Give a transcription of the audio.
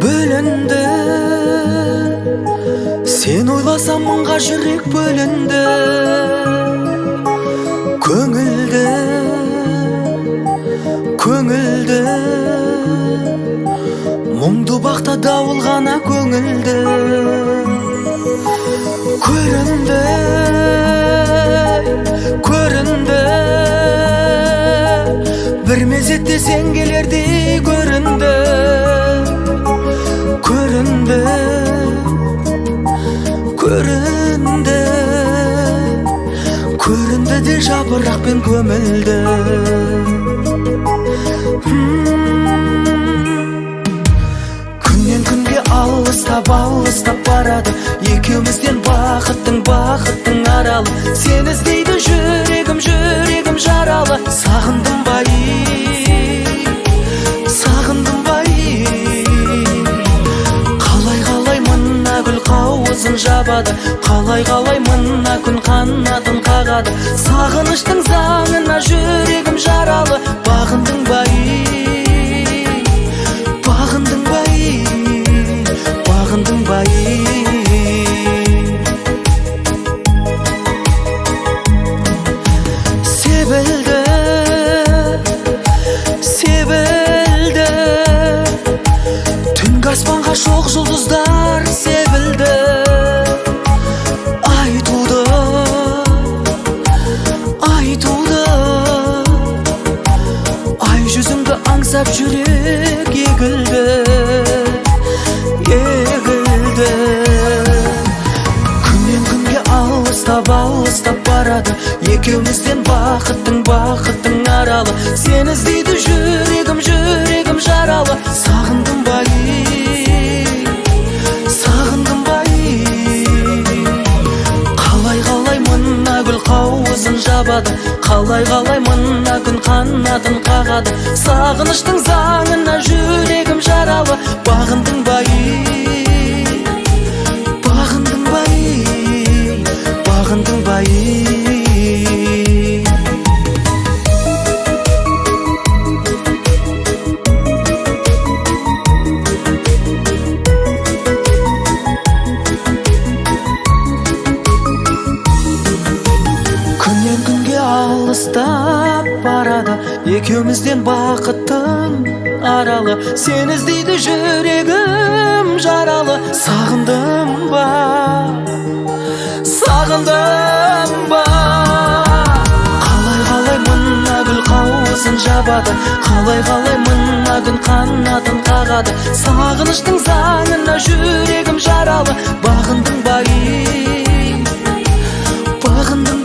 бөлінді. Сен ойласам мыңға жүрек бөлінді. Көңілді, көңілді, мұңды бақта дауыл ғана көңілді. Көрінді, көрінді, бір мезетте сен келердей көрінді. Көрінді, көрінді, көрінді де жапырақпен көмілді. Күннен күнге алыстап барады, екеумізден бақыттың аралы. Сен іздейді жүрегім жаралы. Сағындым бай, сағындым бай. Қалай мына гүл қауызын жабады, қалай мына күн қанатын қағады. Сағыныштың заңына жүрегім жаралы. Бағындың бай, бағындың бай, бағындың бай. Себілді, себілді, түнгі аспанға шоқ жұлдыздар себілді. Ай туды, ай туды, ай жүзіңді аңсап жүрек егілді, егілді. Күннен күнге алыстап барады, екеумізден бақыттың аралы. Сен іздейді жүрегім жаралы. Сағындым бай, сағындым бай. Қалай мына гүл қауызын жабады, қалай мына күн қанатын қағады. Сағыныштың заңына жүрегім жаралы. Бағындың бай, бағындың бай, бағындың бай. Күннен күнге алыстап барады, екеумізден бақыттың аралы. Сен іздейді жүрегім жаралы. Сағындым ба, сағындым ба. Қалай мына гүл қауызын жабады, қалай мына күн қанатын қағады. Сағыныштың заңына жүрегім жаралы. Бағындың бай, бағындың